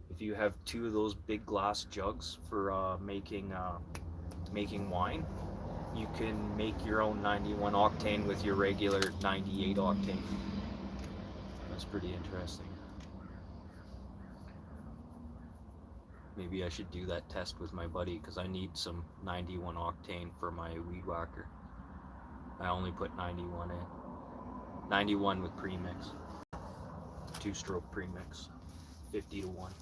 If you have 2 of those big glass jugs for making wine, you can make your own 91 octane with your regular 98 octane. That's pretty interesting. Maybe I should do that test with my buddy, because I need some 91 octane for my weed whacker. I only put 91 in. 91 with premix. 2-stroke premix. 50 to 1.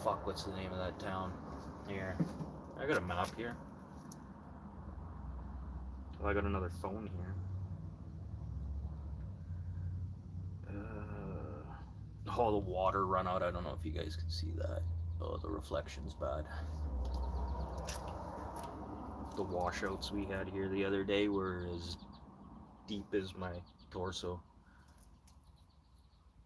Fuck, what's the name of that town? Here. I got a map here. Oh, I got another phone here. Oh, the water run out. I don't know if you guys can see that. Oh, the reflection's bad. The washouts we had here the other day were as deep as my torso.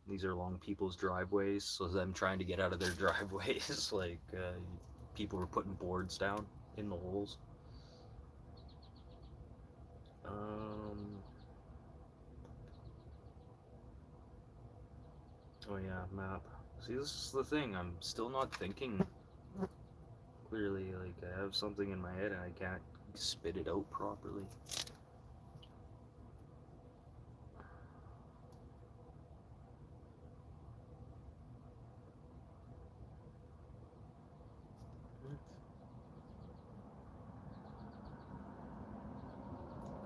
These are along people's driveways, so them trying to get out of their driveways, like people were putting boards down in the holes. Oh yeah, map. See, this is the thing. I'm still not thinking clearly. Like, I have something in my head and I can't spit it out properly.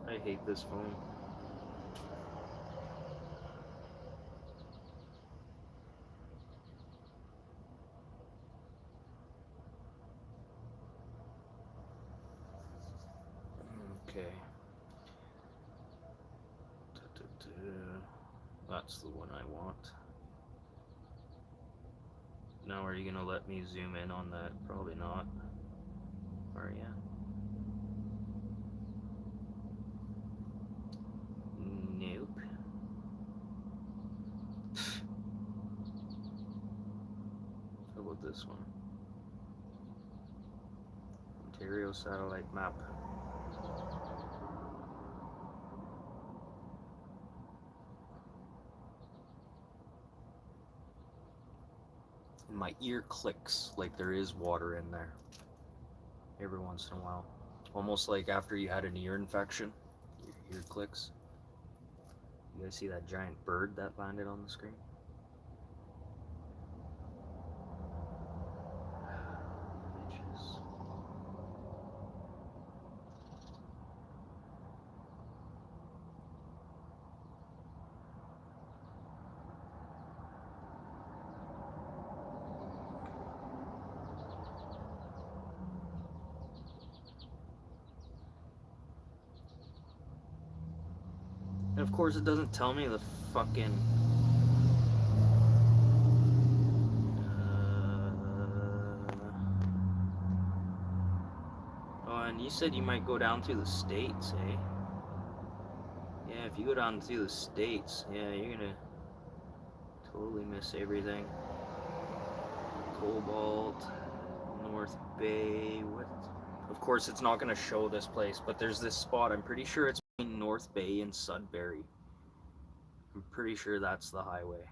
I hate this phone. Okay. That's the one I want. Now, are you gonna let me zoom in on that? Probably not. Are ya? Nope. How about this one? Ontario satellite map. My ear clicks like there is water in there every once in a while. Almost like after you had an ear infection, your ear clicks. You guys see that giant bird that landed on the screen? Bitches. And of course, it doesn't tell me the fucking. Oh, and you said you might go down through the states, eh? Yeah, if you go down through the states, yeah, you're gonna totally miss everything. Cobalt, North Bay, what? Of course, it's not gonna show this place, but there's this spot. I'm pretty sure it's between North Bay and Sudbury. I'm pretty sure that's the highway.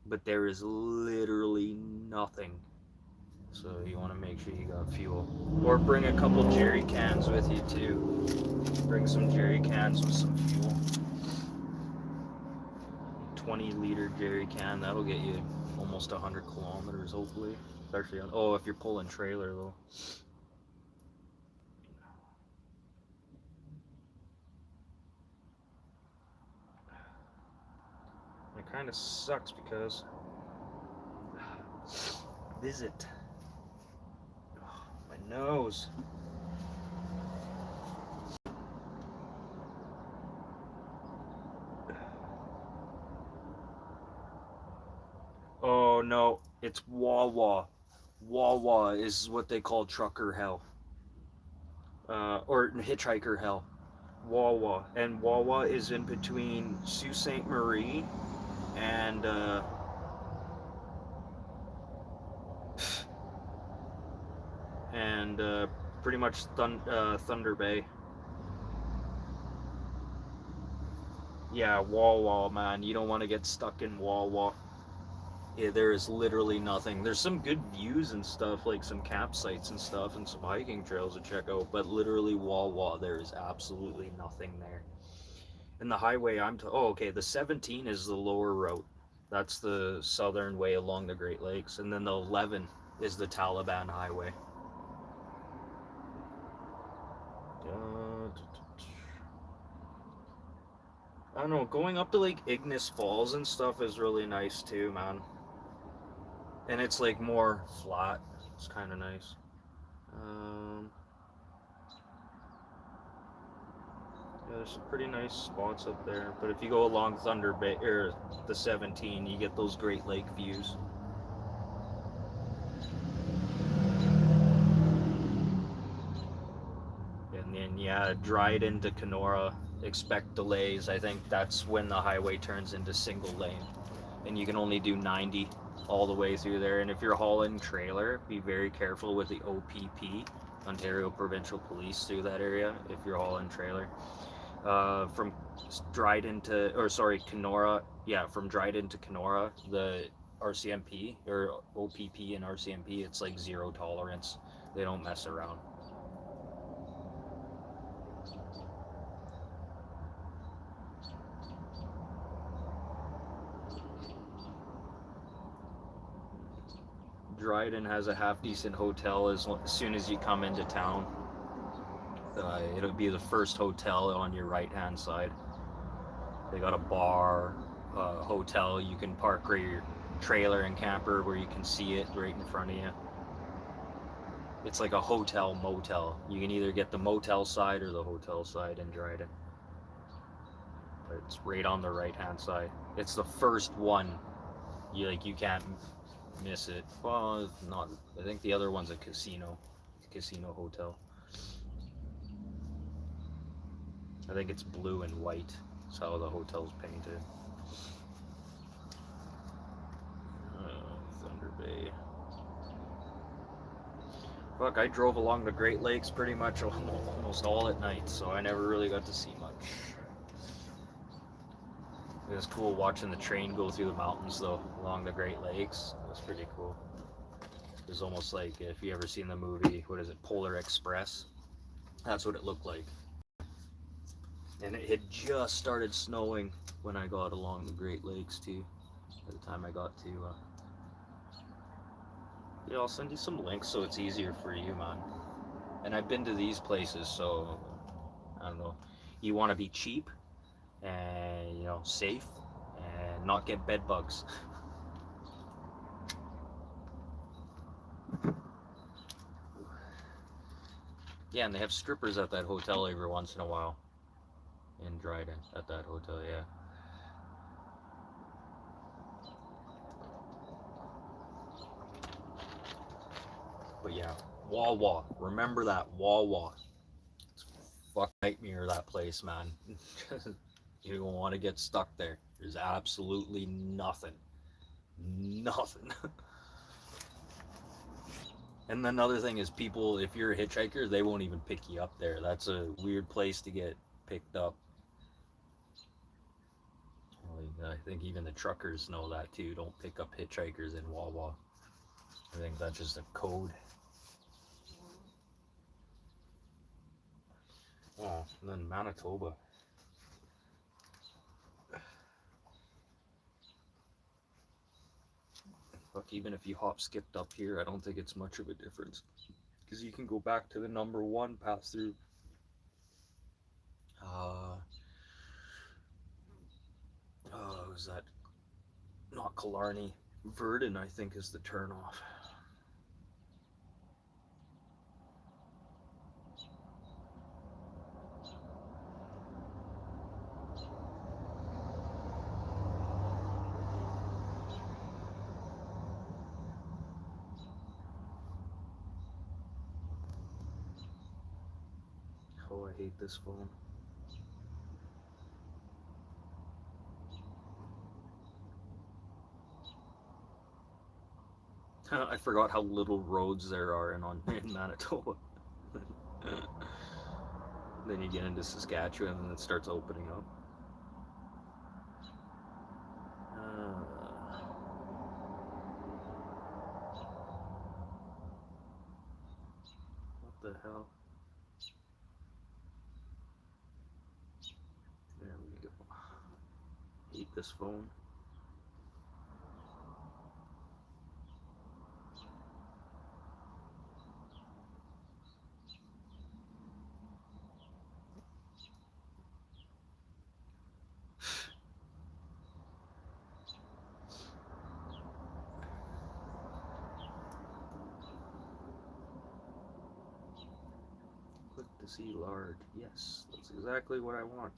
But there is literally nothing So you want to make sure you got fuel. Or bring a couple jerry cans with you too. Bring some jerry cans with some fuel. 20-liter jerry can, that'll get you almost 100 kilometers hopefully. Especially on, oh, if you're pulling trailer though. It kind of sucks because visit. Oh, my nose. Oh no, it's Wawa. Wawa is what they call trucker hell. Or hitchhiker hell. Wawa. And Wawa is in between Sault Ste. Marie and pretty much Thunder Bay. Yeah, Wawa, man. You don't want to get stuck in Wawa. Yeah, there is literally nothing. There's some good views and stuff, like some campsites and stuff, and some hiking trails to check out. But literally, Wawa, there is absolutely nothing there. And the highway, oh, okay. The 17 is the lower route. That's the southern way along the Great Lakes, and then the 11 is the Taliban highway. I don't know. Going up to like Ignis Falls and stuff is really nice too, man. And it's like more flat. It's kind of nice. Yeah, there's some pretty nice spots up there. But if you go along Thunder Bay or the 17, you get those Great Lake views. And then yeah, Dryden to Kenora, expect delays. I think that's when the highway turns into single lane, and you can only do 90 all the way through there. And if you're hauling trailer, be very careful with the OPP, Ontario Provincial Police, through that area if you're hauling trailer. From Dryden to, or sorry, Kenora, yeah, from Dryden to Kenora, the RCMP or OPP and RCMP, it's like zero tolerance. They don't mess around. Dryden has a half decent hotel as soon as you come into town. It'll be the first hotel on your right hand side. They got a bar, hotel. You can park your trailer and camper where you can see it right in front of you. It's like a hotel motel. You can either get the motel side or the hotel side in Dryden. But it's right on the right hand side. It's the first one. You can't miss it. Well, not. I think the other one's a casino hotel. I think it's blue and white. That's how the hotel's painted. Thunder Bay. Fuck, I drove along the Great Lakes pretty much almost all at night, so I never really got to see much. It was cool watching the train go through the mountains, though, along the Great Lakes. It was pretty cool. It was almost like, if you ever seen the movie, what is it, Polar Express? That's what it looked like. And it had just started snowing when I got along the Great Lakes, too. By the time I got to... Yeah, I'll send you some links so it's easier for you, man. And I've been to these places, so... I don't know. You want to be cheap and, safe and not get bed bugs. Yeah, and they have strippers at that hotel every once in a while. In Dryden, at that hotel, yeah. But yeah, Wawa. Remember that, Wawa. It's fuck nightmare, that place, man. You don't want to get stuck there. There's absolutely nothing. Nothing. And another thing is, people, if you're a hitchhiker, they won't even pick you up there. That's a weird place to get picked up. I think even the truckers know that too. Don't pick up hitchhikers in Wawa. I think that's just a code. Oh, and then Manitoba. Fuck, even if you hop skipped up here, I don't think it's much of a difference. Because you can go back to the number one, pass through. Was that not Killarney? Verdon, I think, is the turnoff. Oh, I hate this phone. I forgot how little roads there are in Manitoba. Then you get into Saskatchewan and it starts opening up. What the hell? There we go. Hate this phone. Click to see large. Yes, that's exactly what I want.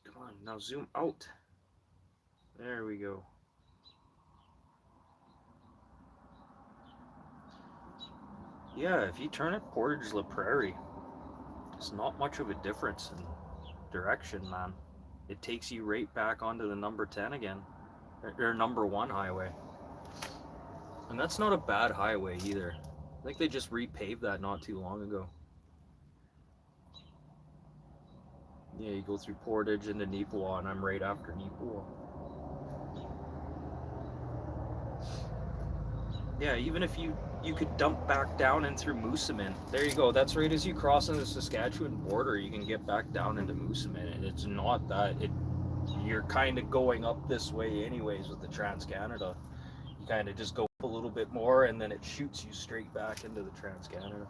Come on, now zoom out. There we go. Yeah, if you turn it Portage La Prairie, it's not much of a difference in direction, man. It takes you right back onto the number 10 again, or number 1 highway. And that's not a bad highway either. I think they just repaved that not too long ago. Yeah, you go through Portage into Neepawa, and I'm right after Neepawa. Yeah, even if you could dump back down in through Moosomin. There you go. That's right as you cross on the Saskatchewan border, you can get back down into Moosomin. And it's not that you're kind of going up this way anyways with the Trans-Canada. You kind of just go up a little bit more and then it shoots you straight back into the Trans-Canada.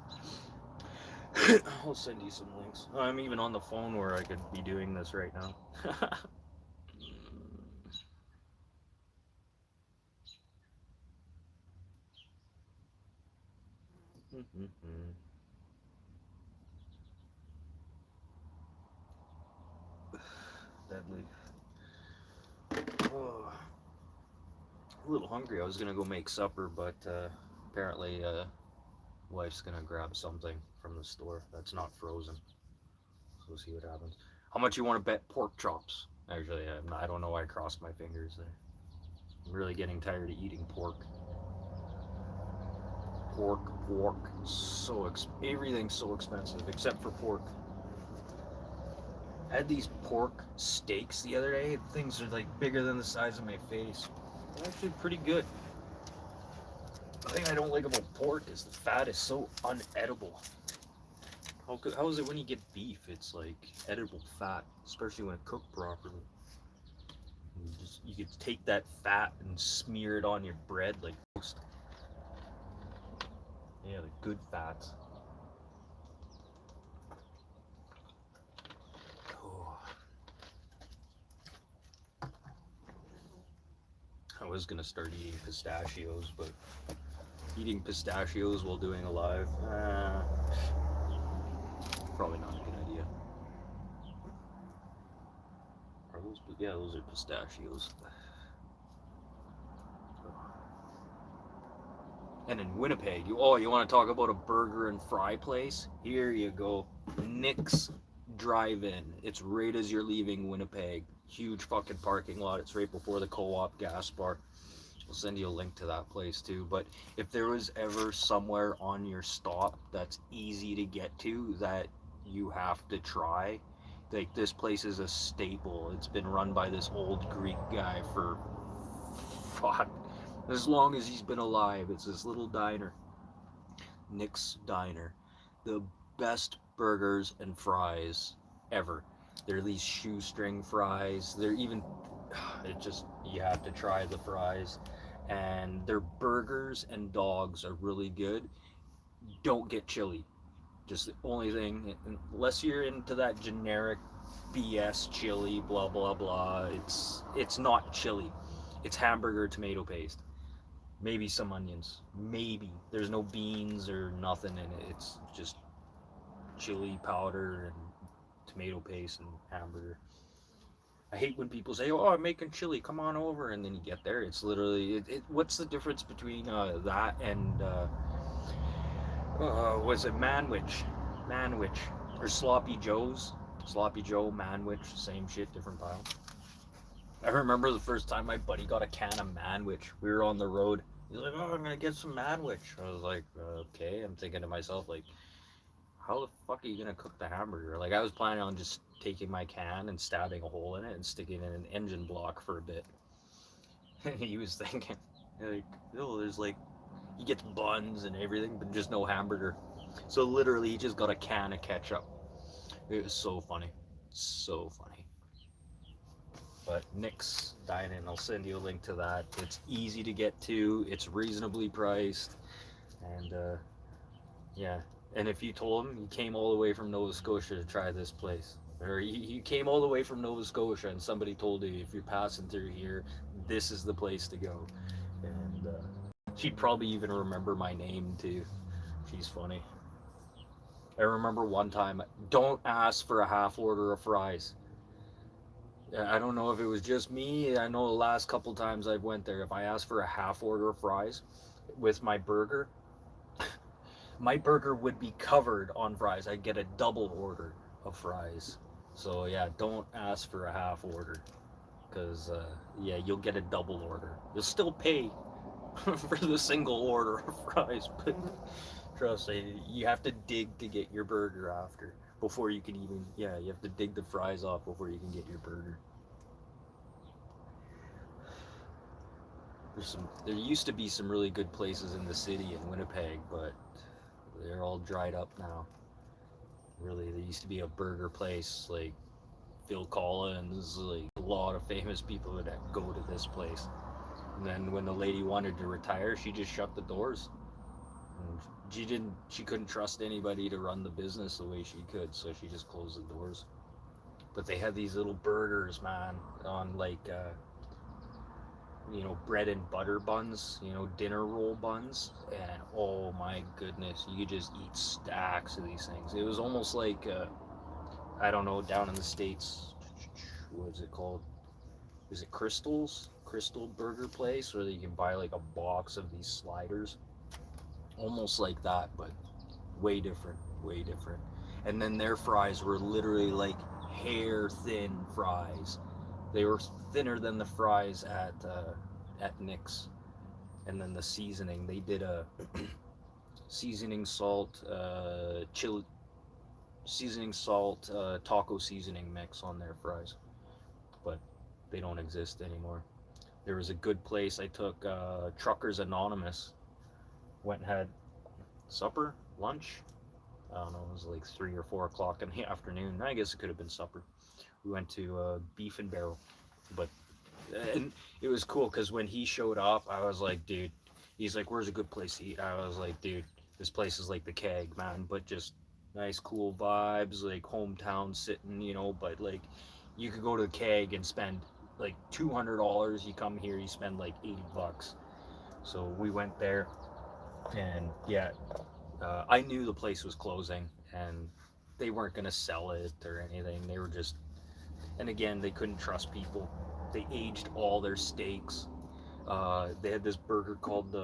I'll send you some links. I'm even on the phone where I could be doing this right now. Deadly. Oh, a little hungry. I was gonna go make supper, but apparently wife's gonna grab something from the store that's not frozen. So we'll see what happens. How much you want to bet pork chops? Actually, I don't know why I crossed my fingers there. I'm really getting tired of eating pork. Pork. Everything's so expensive except for pork. I had these pork steaks the other day. Things are like bigger than the size of my face. They're actually pretty good. The thing I don't like about pork is the fat is so unedible. How is it when you get beef? It's like edible fat, especially when it's cooked properly. You could take that fat and smear it on your bread like toast. Yeah, the good fats. Oh. I was gonna start eating pistachios, but eating pistachios while doing a live, probably not a good idea. Are those? Yeah, those are pistachios. And in Winnipeg, you want to talk about a burger and fry place? Here you go, Nick's Drive-In. It's right as you're leaving Winnipeg. Huge fucking parking lot. It's right before the Co-op gas bar. We'll send you a link to that place too. But if there was ever somewhere on your stop that's easy to get to that you have to try, Like, this place is a staple. It's been run by this old Greek guy for, fuck, as long as he's been alive. It's this little diner, Nick's Diner. The best burgers and fries ever. They're these shoestring fries. They're even, it just, you have to try the fries. And their burgers and dogs are really good. Don't get chili. Just the only thing, unless you're into that generic BS chili, blah blah blah. It's not chili. It's hamburger tomato paste. Maybe some onions. Maybe there's no beans or nothing in it. It's just chili powder and tomato paste and hamburger. I hate when people say, "Oh, I'm making chili. Come on over," and then you get there. It's literally what's the difference between that and was it Manwich? Manwich or Sloppy Joe's? Sloppy Joe, Manwich, same shit, different pile. I remember the first time my buddy got a can of Manwich. We were on the road. He's like, "Oh, I'm gonna get some Manwich." I was like, "Okay." I'm thinking to myself, like, how the fuck are you gonna cook the hamburger? Like, I was planning on just taking my can and stabbing a hole in it and sticking it in an engine block for a bit. And he was thinking, like, oh, there's like, he gets buns and everything, but just no hamburger. So literally, he just got a can of ketchup. It was so funny, so funny. But Nick's Dine-In, I'll send you a link to that. It's easy to get to. It's reasonably priced, and yeah. And if you told him you came all the way from Nova Scotia to try this place, or you came all the way from Nova Scotia, and somebody told you if you're passing through here, this is the place to go, and she'd probably even remember my name too. She's funny. I remember one time, don't ask for a half order of fries. I don't know if it was just me. I know the last couple times I've went there, if I asked for a half order of fries with my burger would be covered on fries. I'd get a double order of fries. So yeah, don't ask for a half order, because yeah, you'll get a double order. You'll still pay for the single order of fries, but trust me, you have to dig to get your burger after before you can even, yeah, you have to dig the fries off before you can get your burger. There used to be some really good places in the city in Winnipeg, but they're all dried up now. Really, there used to be a burger place like Phil Collins, like a lot of famous people that go to this place. And then when the lady wanted to retire, she just shut the doors. And she couldn't trust anybody to run the business the way she could, so she just closed the doors. But they had these little burgers, man, on like bread and butter buns, dinner roll buns, and oh my goodness, you could just eat stacks of these things. It was almost like I don't know, down in the States, what is it called? Is it Crystal Burger Place, where you can buy like a box of these sliders, almost like that, but way different, way different. And then their fries were literally like hair thin fries. They were thinner than the fries at Nick's. And then the seasoning, they did a seasoning salt, chili, seasoning salt, taco seasoning mix on their fries, but they don't exist anymore. There was a good place I took, Truckers Anonymous. Went and had supper, lunch. I don't know, it was like 3 or 4 o'clock in the afternoon. I guess it could have been supper. We went to Beef and Barrel, but and it was cool because when he showed up, I was like, dude. He's like, "Where's a good place to eat?" I was like, "Dude, this place is like the Keg, man, but just nice, cool vibes, like hometown sitting, But like, you could go to the Keg and spend like $200. You come here, you spend like $80. So we went there, and yeah, I knew the place was closing, and they weren't gonna sell it or anything. They were just, and again, they couldn't trust people. They aged all their steaks. They had this burger called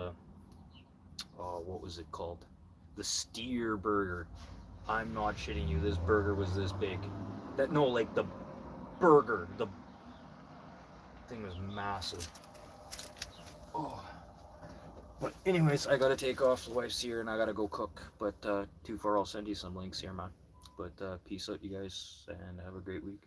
what was it called? The Steer Burger. I'm not shitting you. This burger was this big. No, like the burger. The thing was massive. Oh. But anyways, I gotta take off. The wife's here, and I gotta go cook. But too far, I'll send you some links here, man. But peace out, you guys, and have a great week.